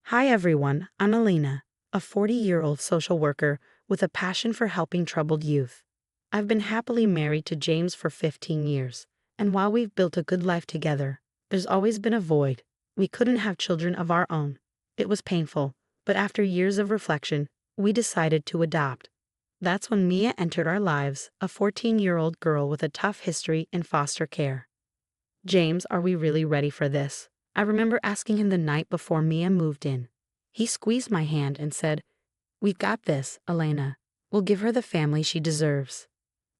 Hi everyone, I'm Alina, a 40-year-old social worker with a passion for helping troubled youth. I've been happily married to James for 15 years, and while we've built a good life together, there's always been a void. We couldn't have children of our own. It was painful, but after years of reflection, we decided to adopt. That's when Mia entered our lives, a 14-year-old girl with a tough history in foster care. James, are we really ready for this? I remember asking him the night before Mia moved in. He squeezed my hand and said, "We've got this, Elena. We'll give her the family she deserves."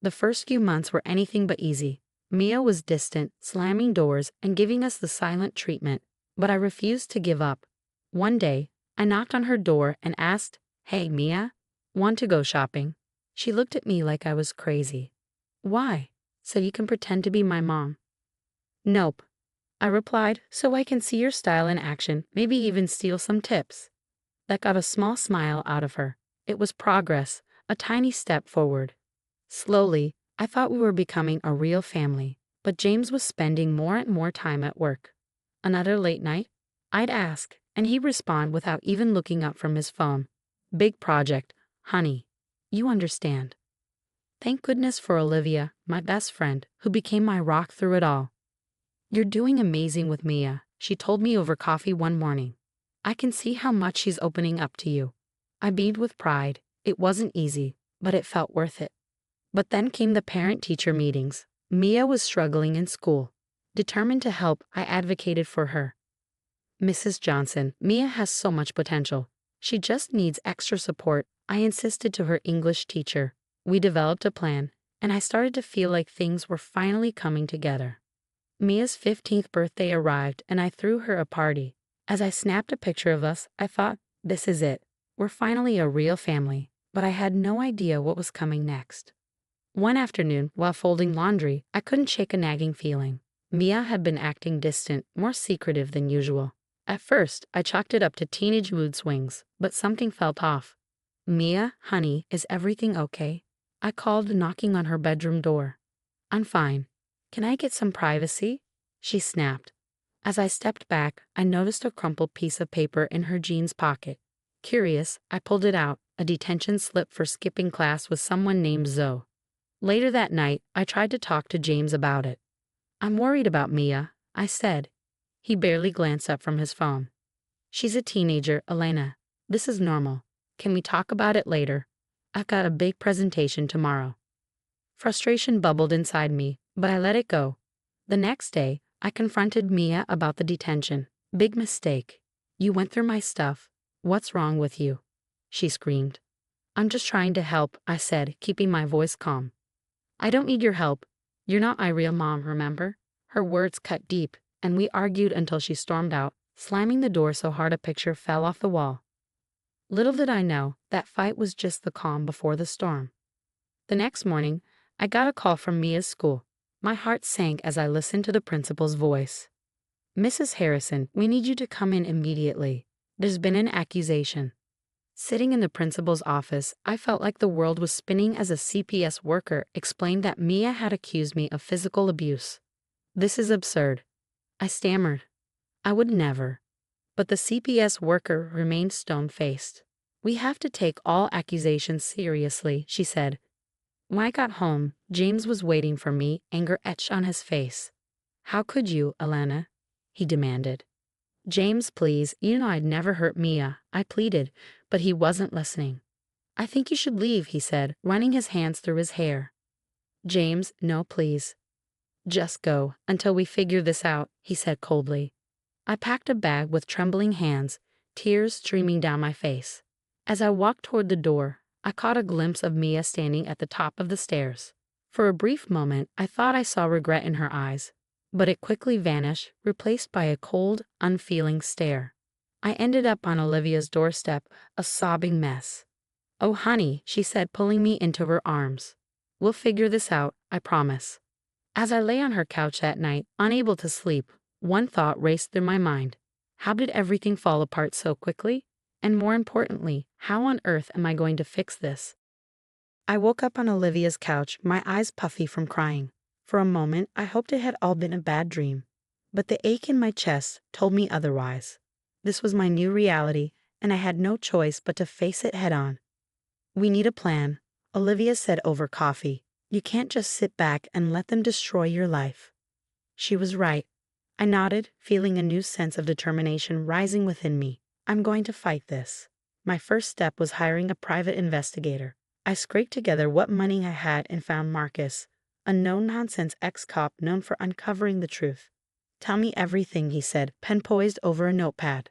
The first few months were anything but easy. Mia was distant, slamming doors and giving us the silent treatment, but I refused to give up. One day, I knocked on her door and asked, "Hey, Mia, want to go shopping?" She looked at me like I was crazy. "Why?" "So you can pretend to be my mom." "Nope," I replied, "so I can see your style in action, maybe even steal some tips." That got a small smile out of her. It was progress, a tiny step forward. Slowly, I thought we were becoming a real family, but James was spending more and more time at work. Another late night? I'd ask, and he'd respond without even looking up from his phone. "Big project, honey. You understand." Thank goodness for Olivia, my best friend, who became my rock through it all. "You're doing amazing with Mia," she told me over coffee one morning. "I can see how much she's opening up to you." I beamed with pride. It wasn't easy, but it felt worth it. But then came the parent-teacher meetings. Mia was struggling in school. Determined to help, I advocated for her. "Mrs. Johnson, Mia has so much potential. She just needs extra support," I insisted to her English teacher. We developed a plan, and I started to feel like things were finally coming together. Mia's 15th birthday arrived, and I threw her a party. As I snapped a picture of us, I thought, this is it. We're finally a real family, but I had no idea what was coming next. One afternoon, while folding laundry, I couldn't shake a nagging feeling. Mia had been acting distant, more secretive than usual. At first, I chalked it up to teenage mood swings, but something felt off. "Mia, honey, is everything okay?" I called, knocking on her bedroom door. "I'm fine. Can I get some privacy?" she snapped. As I stepped back, I noticed a crumpled piece of paper in her jeans pocket. Curious, I pulled it out, a detention slip for skipping class with someone named Zoe. Later that night, I tried to talk to James about it. "I'm worried about Mia," I said. He barely glanced up from his phone. "She's a teenager, Elena. This is normal. Can we talk about it later? I've got a big presentation tomorrow." Frustration bubbled inside me, but I let it go. The next day, I confronted Mia about the detention. "Big mistake. You went through my stuff. What's wrong with you?" she screamed. "I'm just trying to help," I said, keeping my voice calm. "I don't need your help. You're not my real mom, remember?" Her words cut deep, and we argued until she stormed out, slamming the door so hard a picture fell off the wall. Little did I know, that fight was just the calm before the storm. The next morning, I got a call from Mia's school. My heart sank as I listened to the principal's voice. "Mrs. Harrison, we need you to come in immediately. There's been an accusation." Sitting in the principal's office, I felt like the world was spinning as a CPS worker explained that Mia had accused me of physical abuse. "This is absurd." I stammered. "I would never." But the CPS worker remained stone-faced. "We have to take all accusations seriously," she said. When I got home, James was waiting for me, anger etched on his face. "How could you, Elena?" he demanded. "James, please, you know I'd never hurt Mia," I pleaded, but he wasn't listening. "I think you should leave," he said, running his hands through his hair. "James, no, please." "Just go, until we figure this out," he said coldly. I packed a bag with trembling hands, tears streaming down my face. As I walked toward the door, I caught a glimpse of Mia standing at the top of the stairs. For a brief moment, I thought I saw regret in her eyes, but it quickly vanished, replaced by a cold, unfeeling stare. I ended up on Olivia's doorstep, a sobbing mess. "Oh, honey," she said, pulling me into her arms. "We'll figure this out, I promise." As I lay on her couch that night, unable to sleep, one thought raced through my mind. How did everything fall apart so quickly? And more importantly, how on earth am I going to fix this? I woke up on Olivia's couch, my eyes puffy from crying. For a moment, I hoped it had all been a bad dream. But the ache in my chest told me otherwise. This was my new reality, and I had no choice but to face it head on. "We need a plan," Olivia said over coffee. "You can't just sit back and let them destroy your life." She was right. I nodded, feeling a new sense of determination rising within me. "I'm going to fight this." My first step was hiring a private investigator. I scraped together what money I had and found Marcus, a no-nonsense ex-cop known for uncovering the truth. "Tell me everything," he said, pen poised over a notepad.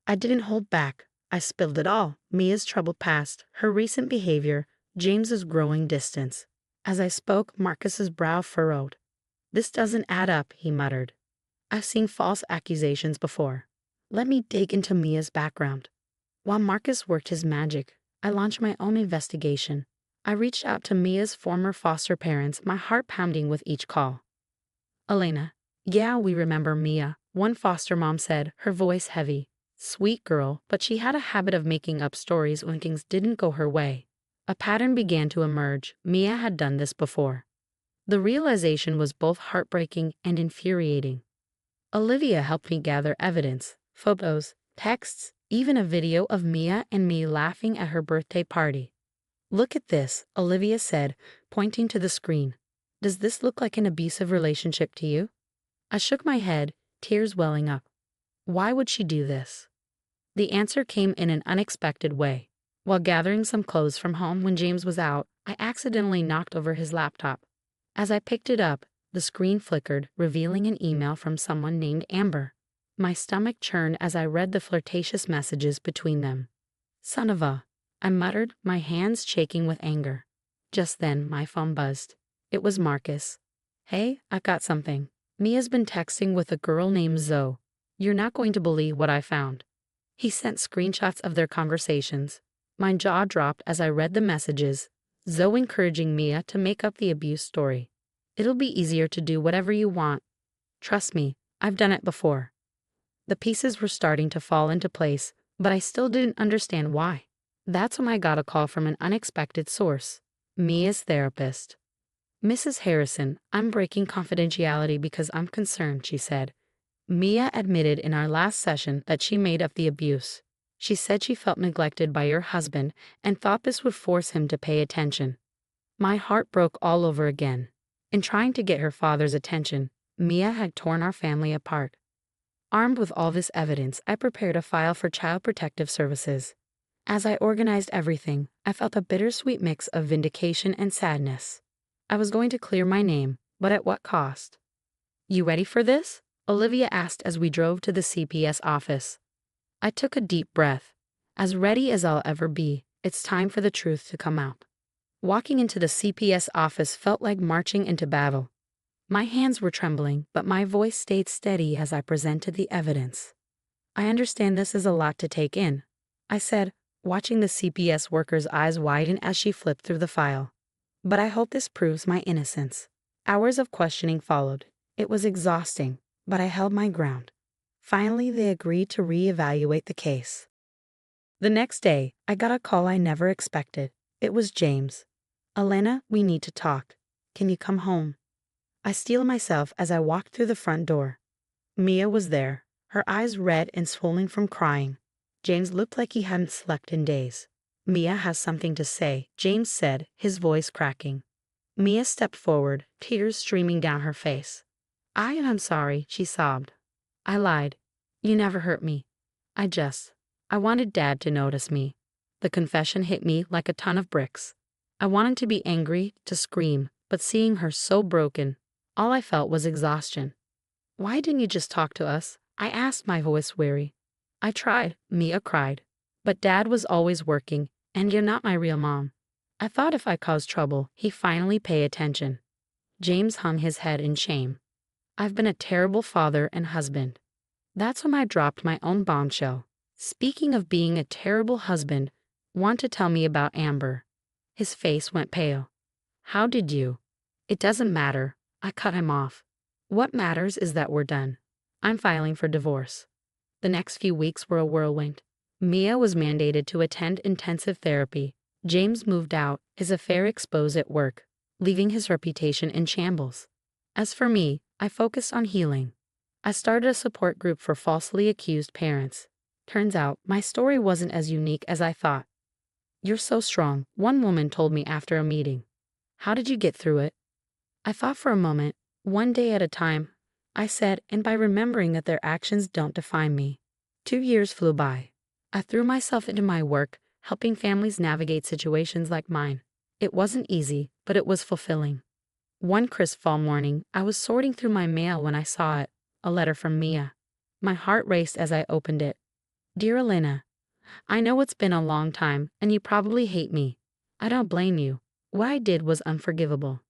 I didn't hold back. I spilled it all: Mia's troubled past, her recent behavior, James's growing distance. As I spoke, Marcus's brow furrowed. "This doesn't add up," he muttered. "I've seen false accusations before. Let me dig into Mia's background." While Marcus worked his magic, I launched my own investigation. I reached out to Mia's former foster parents, my heart pounding with each call. "Elena." "Yeah, we remember Mia," one foster mom said, her voice heavy. "Sweet girl, but she had a habit of making up stories when things didn't go her way." A pattern began to emerge. Mia had done this before. The realization was both heartbreaking and infuriating. Olivia helped me gather evidence: photos, texts, even a video of Mia and me laughing at her birthday party. "Look at this," Olivia said, pointing to the screen. "Does this look like an abusive relationship to you?" I shook my head, tears welling up. Why would she do this? The answer came in an unexpected way. While gathering some clothes from home when James was out, I accidentally knocked over his laptop. As I picked it up, the screen flickered, revealing an email from someone named Amber. My stomach churned as I read the flirtatious messages between them. "Son of a," I muttered, my hands shaking with anger. Just then, my phone buzzed. It was Marcus. "Hey, I've got something. Mia's been texting with a girl named Zoe. You're not going to believe what I found." He sent screenshots of their conversations. My jaw dropped as I read the messages. Zoe encouraging Mia to make up the abuse story. "It'll be easier to do whatever you want. Trust me, I've done it before." The pieces were starting to fall into place, but I still didn't understand why. That's when I got a call from an unexpected source: Mia's therapist. "Mrs. Harrison, I'm breaking confidentiality because I'm concerned," she said. "Mia admitted in our last session that she made up the abuse. She said she felt neglected by your husband and thought this would force him to pay attention." My heart broke all over again. In trying to get her father's attention, Mia had torn our family apart. Armed with all this evidence, I prepared a file for Child Protective Services. As I organized everything, I felt a bittersweet mix of vindication and sadness. I was going to clear my name, but at what cost? "You ready for this?" Olivia asked as we drove to the CPS office. I took a deep breath. As ready as I'll ever be. It's time for the truth to come out. Walking into the CPS office felt like marching into battle. My hands were trembling, but my voice stayed steady as I presented the evidence. "I understand this is a lot to take in," I said, watching the CPS worker's eyes widen as she flipped through the file. "But I hope this proves my innocence." Hours of questioning followed. It was exhausting, but I held my ground. Finally, they agreed to reevaluate the case. The next day, I got a call I never expected. It was James. "Elena, we need to talk. Can you come home?" I steeled myself as I walked through the front door. Mia was there, her eyes red and swollen from crying. James looked like he hadn't slept in days. "Mia has something to say," James said, his voice cracking. Mia stepped forward, tears streaming down her face. "I am sorry," she sobbed. I lied. "You never hurt me. I wanted Dad to notice me." The confession hit me like a ton of bricks. I wanted to be angry, to scream, but seeing her so broken, all I felt was exhaustion. "Why didn't you just talk to us?" I asked, my voice weary. "I tried," Mia cried. "But Dad was always working, and you're not my real mom. I thought if I caused trouble, he'd finally pay attention." James hung his head in shame. "I've been a terrible father and husband." That's when I dropped my own bombshell. "Speaking of being a terrible husband, want to tell me about Amber?" His face went pale. "How did you?" "It doesn't matter." I cut him off. "What matters is that we're done. I'm filing for divorce." The next few weeks were a whirlwind. Mia was mandated to attend intensive therapy. James moved out, his affair exposed at work, leaving his reputation in shambles. As for me, I focused on healing. I started a support group for falsely accused parents. Turns out, my story wasn't as unique as I thought. You're so strong, one woman told me after a meeting. How did you get through it? I thought for a moment, one day at a time, I said, and by remembering that their actions don't define me. 2 years flew by. I threw myself into my work, helping families navigate situations like mine. It wasn't easy, but it was fulfilling. One crisp fall morning, I was sorting through my mail when I saw it, a letter from Mia. My heart raced as I opened it. Dear Elena, I know it's been a long time, and you probably hate me. I don't blame you. What I did was unforgivable.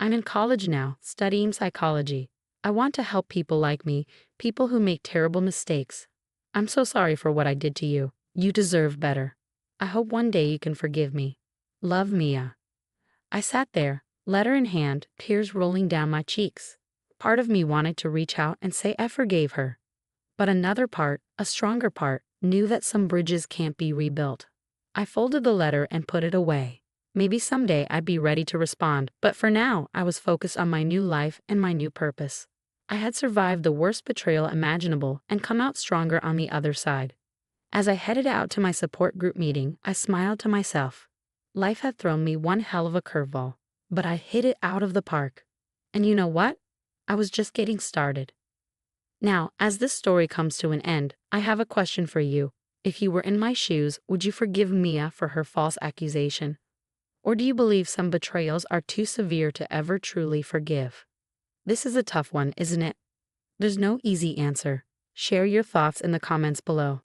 I'm in college now, studying psychology. I want to help people like me, people who make terrible mistakes. I'm so sorry for what I did to you. You deserve better. I hope one day you can forgive me. Love, Mia. I sat there, letter in hand, tears rolling down my cheeks. Part of me wanted to reach out and say I forgave her. But another part, a stronger part, knew that some bridges can't be rebuilt. I folded the letter and put it away. Maybe someday I'd be ready to respond, but for now I was focused on my new life and my new purpose. I had survived the worst betrayal imaginable and come out stronger on the other side. As I headed out to my support group meeting, I smiled to myself. Life had thrown me one hell of a curveball, but I hit it out of the park. And you know what? I was just getting started. Now, as this story comes to an end, I have a question for you. If you were in my shoes, would you forgive Mia for her false accusation? Or do you believe some betrayals are too severe to ever truly forgive? This is a tough one, isn't it? There's no easy answer. Share your thoughts in the comments below.